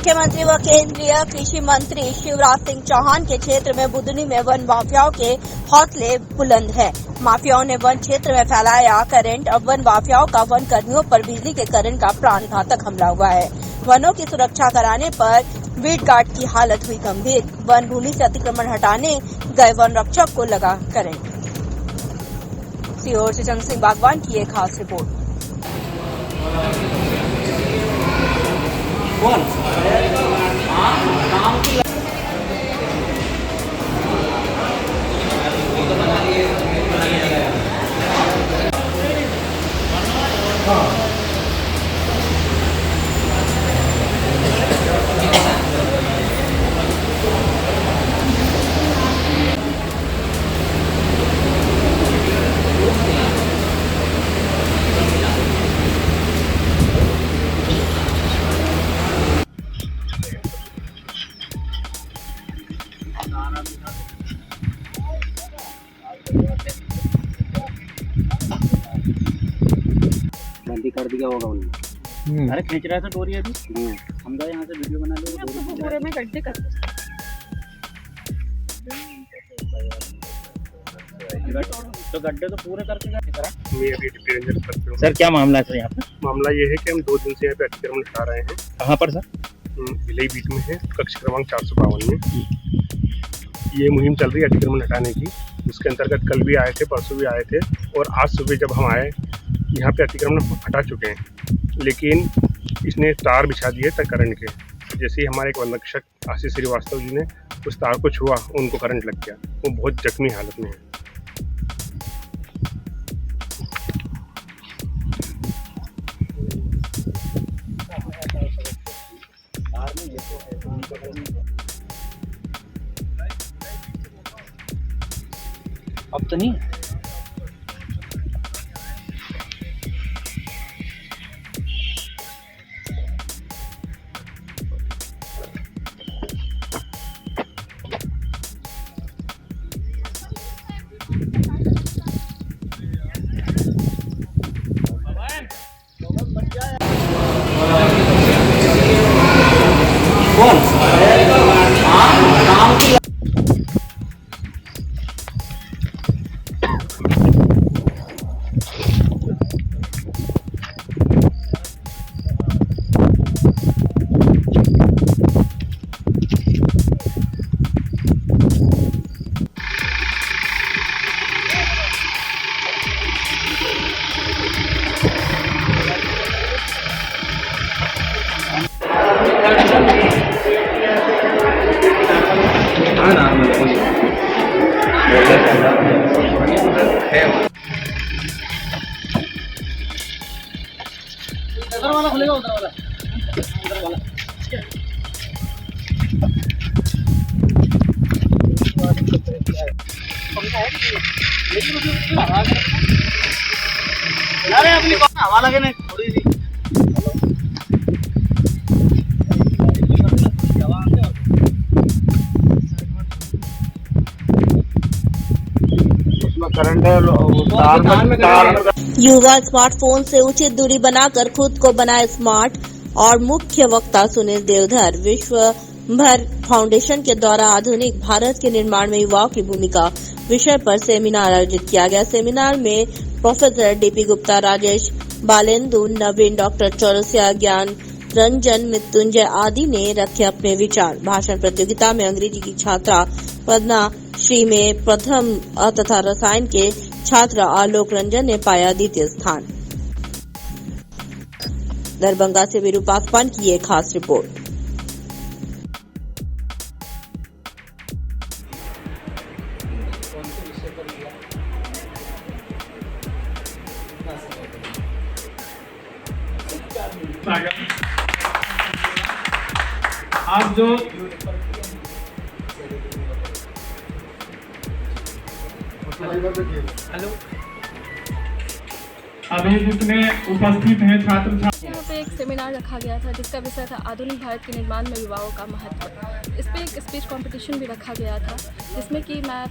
मुख्यमंत्री व केंद्रीय कृषि मंत्री शिवराज सिंह चौहान के क्षेत्र में बुधनी में वन माफियाओं के हौसले बुलंद है। माफियाओं ने वन क्षेत्र में फैलाया करंट। अब वन माफियाओं का वन कर्मियों पर बिजली के करंट का प्राणघातक हमला हुआ है। वनों की सुरक्षा कराने पर वीड गार्ड की हालत हुई गंभीर। वन भूमि से अतिक्रमण हटाने गए वन रक्षक को लगा करंट। सीहोर से चंद्र सिंह बागवान की एक खास रिपोर्ट। बंदी कर दिया होगा उन्होंने। अरे खींच रहा था डोरी अभी। हम तो यहाँ से वीडियो बना ले। पूरे में गड्ढे कर तो गड्ढे तो पूरे करके करा। मैं अभी डिप्टी रेंजर करता हूँ। सर क्या मामला है सर यहाँ पे? मामला ये है कि हम 2 दिन से यहाँ पे अतिक्रमण हटा रहे हैं। कहाँ पर सर? भिलाई बीच में है, कक्ष क्रमांक 452 में ये मुहिम चल रही है अतिक्रमण हटाने की। उसके अंतर्गत कल भी आए थे, परसों भी आए थे और आज सुबह जब हम आए यहाँ पे अतिक्रमण हटा चुके हैं, लेकिन इसने तार बिछा दिए था करंट के। जैसे ही हमारे एक वन रक्षक आशीष श्रीवास्तव जी ने उस तार को छुआ, उनको करंट लग गया। वो बहुत जख्मी हालत में है। अब तो नहीं। वाला खुलेगा उधर वाला अरे अपनी हवा लगे ना थोड़ी सी। युवा स्मार्टफोन से उचित दूरी बनाकर खुद को बनाए स्मार्ट। और मुख्य वक्ता सुनील देवधर विश्व भर फाउंडेशन के द्वारा आधुनिक भारत के निर्माण में युवाओं की भूमिका विषय पर सेमिनार आयोजित किया गया। सेमिनार में प्रोफेसर डीपी गुप्ता, राजेश बालेंदु, नवीन, डॉक्टर चौरसिया, ज्ञान रंजन, मृत्युंजय आदि ने रखे अपने विचार। भाषण प्रतियोगिता में अंग्रेजी की छात्रा पदना श्री में प्रथम तथा रसायन के छात्र आलोक रंजन ने पाया द्वितीय स्थान। दरभंगा से वीरू पासवान की एक खास रिपोर्ट। आज जो हेलो अभी जितने उपस्थित हैं छात्र यहाँ पे एक सेमिनार रखा गया था जिसका विषय था आधुनिक भारत के निर्माण में युवाओं का महत्व। इस पे एक स्पीच कंपटीशन भी रखा गया था जिसमें कि मैं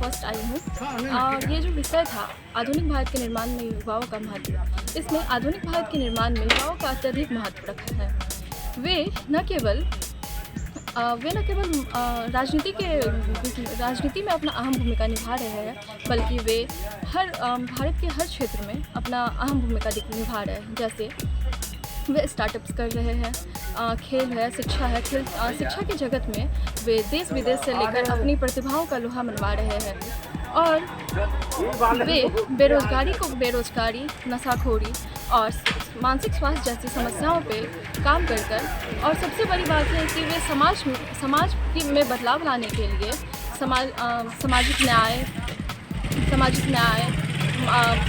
फर्स्ट आई हूँ। ये जो विषय था आधुनिक भारत के निर्माण में युवाओं का महत्व, इसमें आधुनिक भारत के निर्माण में युवाओं का अत्यधिक महत्व रखा है। वे न केवल राजनीति में अपना अहम भूमिका निभा रहे हैं, बल्कि वे भारत के हर क्षेत्र में अपना अहम भूमिका निभा रहे हैं। जैसे वे स्टार्टअप्स कर रहे हैं, खेल है, शिक्षा है। शिक्षा के जगत में वे देश विदेश से लेकर अपनी प्रतिभाओं का लोहा मनवा रहे हैं और वे बेरोजगारी, नशाखोरी और मानसिक स्वास्थ्य जैसी समस्याओं पे काम कर और सबसे बड़ी बात है कि वे समाज में बदलाव लाने के लिए सामाजिक न्याय,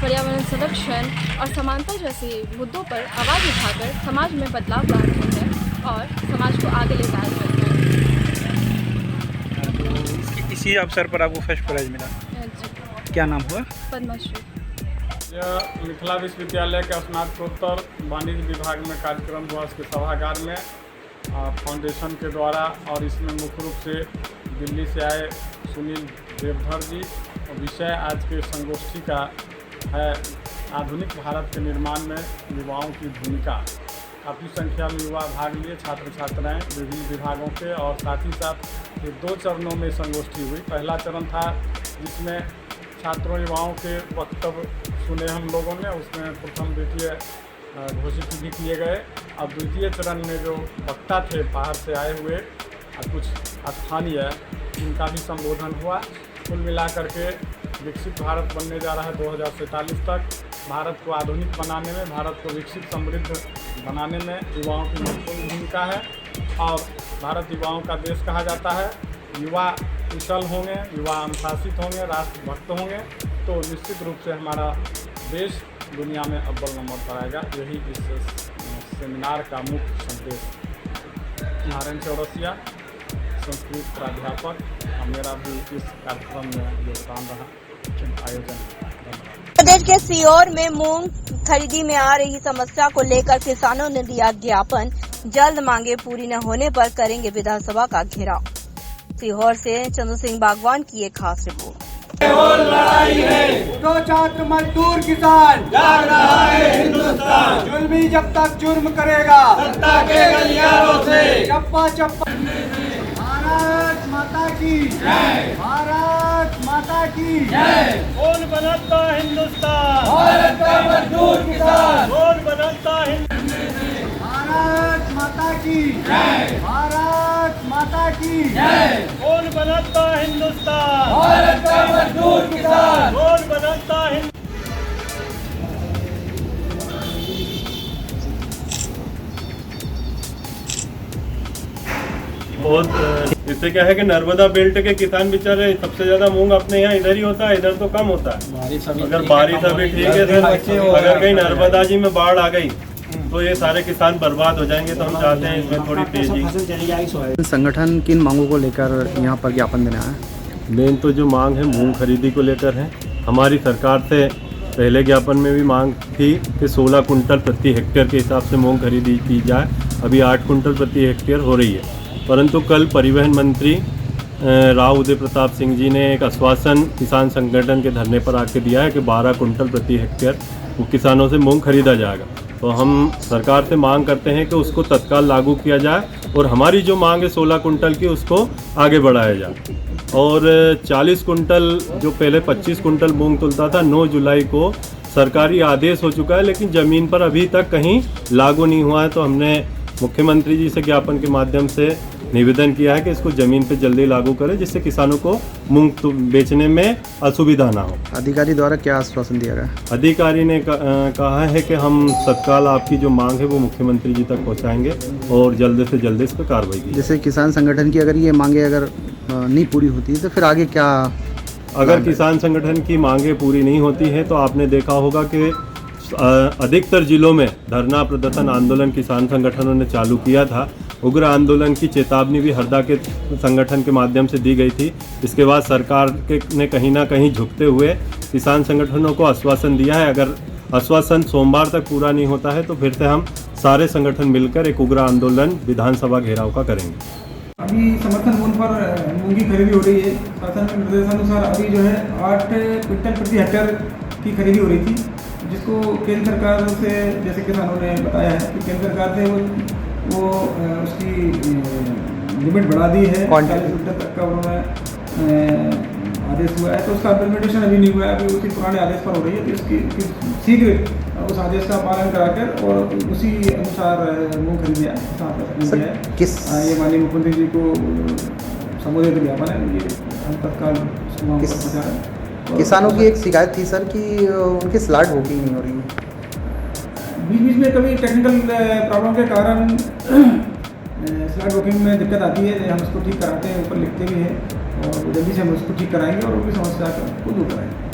पर्यावरण संरक्षण और समानता जैसे मुद्दों पर आवाज़ उठाकर समाज में बदलाव ला रहे हैं और समाज को आगे ले जा रहे हैं। इसी अवसर पर आपको फर्स्ट प्राइज मिला, जी, क्या नाम हुआ? पद्मश्री। यह मिथिला विश्वविद्यालय के स्नातकोत्तर वाणिज्य विभाग में कार्यक्रम हुआ, उसके सभागार में फाउंडेशन के द्वारा, और इसमें मुख्य रूप से दिल्ली से आए सुनील देवधर जी। विषय आज के संगोष्ठी का है आधुनिक भारत के निर्माण में युवाओं की भूमिका। काफ़ी संख्या में युवा भाग लिए, छात्र छात्राएं विभिन्न विभागों के, और साथ ही साथ ये 2 चरणों में संगोष्ठी हुई। पहला चरण था जिसमें छात्रों युवाओं के वक्तव्य सुने हम लोगों ने, उसमें प्रथम द्वितीय घोषित भी किए गए। अब द्वितीय चरण में जो वक्ता थे बाहर से आए हुए कुछ स्थानीय, इनका भी संबोधन हुआ। कुल मिलाकर के विकसित भारत बनने जा रहा है 2047 तक। भारत को आधुनिक बनाने में, भारत को विकसित समृद्ध बनाने में युवाओं की महत्वपूर्ण भूमिका है। और भारत युवाओं का देश कहा जाता है। युवा कुशल होंगे, युवा अनुशासित होंगे, राष्ट्रभक्त होंगे, तो निश्चित रूप से हमारा देश दुनिया में अव्वल नंबर पर आएगा। यही इस सेमिनार का मुख्य संदेश। नारायण चौरसिया, संस्कृत प्राध्यापक, मेरा भी इस कार्यक्रम में योगदान रहा आयोजन। प्रदेश के सीहोर में मूंग खरीदी में आ रही समस्या को लेकर किसानों ने दिया ज्ञापन, जल्द मांगे पूरी न होने पर करेंगे विधानसभा का घेराव। सीहोर से चंद्र सिंह बागवान की एक खास रिपोर्ट। लड़ाई है, उठो छात्र मजदूर किसान, जाग रहा है हिंदुस्तान। जुल्मी जब तक जुर्म करेगा, सत्ता के गलियारों से चप्पा चप्पा। भारत माता की जय, भारत माता की जय। कौन बनाता हिंदुस्तान? भारत का मजदूर किसान। कौन बनाता हिंदुस्तान? भारत माता की जय, भारत माता की जय। कौन बनाता हिंदुस्तान? भारत का मजदूर किसान। कौन बनाता हिंदुस्तान? बहुत इससे क्या है कि नर्मदा बेल्ट के किसान बेचारे सबसे ज्यादा मूंग अपने यहाँ इधर ही होता है, इधर तो कम होता है। अगर बारिश अभी ठीक है, अगर कहीं नर्मदा जी में बाढ़ आ गई तो ये सारे किसान बर्बाद हो जाएंगे। तो हम चाहते हैं इसमें थोड़ी तेजी। संगठन किन मांगों को लेकर यहाँ पर ज्ञापन देना है? मेन तो जो मांग है मूंग खरीदी को लेकर है। हमारी सरकार से पहले ज्ञापन में भी मांग थी कि 16 कुंटल प्रति हेक्टेयर के हिसाब से मूंग खरीदी की जाए। अभी 8 कुंटल प्रति हेक्टेयर हो रही है, परंतु कल परिवहन मंत्री राव उदय प्रताप सिंह जी ने एक आश्वासन किसान संगठन के धरने पर आके दिया है कि 12 कुंटल प्रति हेक्टेयर किसानों से मूंग खरीदा जाएगा। तो हम सरकार से मांग करते हैं कि उसको तत्काल लागू किया जाए और हमारी जो मांग है 16 कुंटल की, उसको आगे बढ़ाया जाए। और 40 कुंटल जो पहले 25 कुंटल मूंग तुलता था, 9 जुलाई को सरकारी आदेश हो चुका है, लेकिन ज़मीन पर अभी तक कहीं लागू नहीं हुआ है। तो हमने मुख्यमंत्री जी से ज्ञापन के माध्यम से निवेदन किया है कि इसको ज़मीन पे जल्दी लागू करें, जिससे किसानों को मूंग बेचने में असुविधा ना हो। अधिकारी द्वारा क्या आश्वासन दिया गया? अधिकारी ने कहा है कि हम तत्काल आपकी जो मांग है वो मुख्यमंत्री जी तक पहुंचाएंगे और जल्द से जल्द इस पर कार्रवाई की। जैसे किसान संगठन की अगर ये मांगे अगर नहीं पूरी होती है तो फिर आगे क्या? अगर किसान संगठन की मांगे पूरी नहीं होती है तो आपने देखा होगा कि अधिकतर जिलों में धरना प्रदर्शन आंदोलन किसान संगठनों ने चालू किया था। उग्र आंदोलन की चेतावनी भी हरदा के संगठन के माध्यम से दी गई थी। इसके बाद सरकार ने कहीं ना कहीं झुकते हुए किसान संगठनों को आश्वासन दिया है। अगर आश्वासन सोमवार तक पूरा नहीं होता है तो फिर से हम सारे संगठन मिलकर एक उग्र आंदोलन विधानसभा घेराव का करेंगे। अभी समर्थन मूल्य पर मूंग की खरीदी हो रही है। शासन के निर्देशानुसार अभी जो है 8 क्विंटल प्रति हेक्टेयर की खरीदी हो रही थी, जिसको केंद्र सरकार से, जैसे किसानों ने बताया है कि केंद्र सरकार से वो वो उसकी लिमिट बढ़ा दी है, 40 क्विंटल तक का उन्होंने आदेश हुआ है। तो उसका इम्प्लीमेंटेशन अभी नहीं हुआ है, अभी उसी पुराने आदेश पर हो रही है। तो इसकी शीघ्र उस आदेश का पालन कराकर और उसी अनुसार मूंग खरीदिया है। किस ये माननीय मुख्यमंत्री जी को संबोधित ज्ञापन है, ये हम तत्काल किसानों की एक शिकायत थी सर कि उनकी स्लाट बुकिंग नहीं हो रही है। बीच बीच में कभी टेक्निकल प्रॉब्लम के कारण स्लाट बुकिंग में दिक्कत आती है, हम उसको ठीक कराते हैं, ऊपर लिखते भी हैं और जल्दी से हम उसको ठीक कराएंगे और उनकी समस्या को दूर कराएंगे।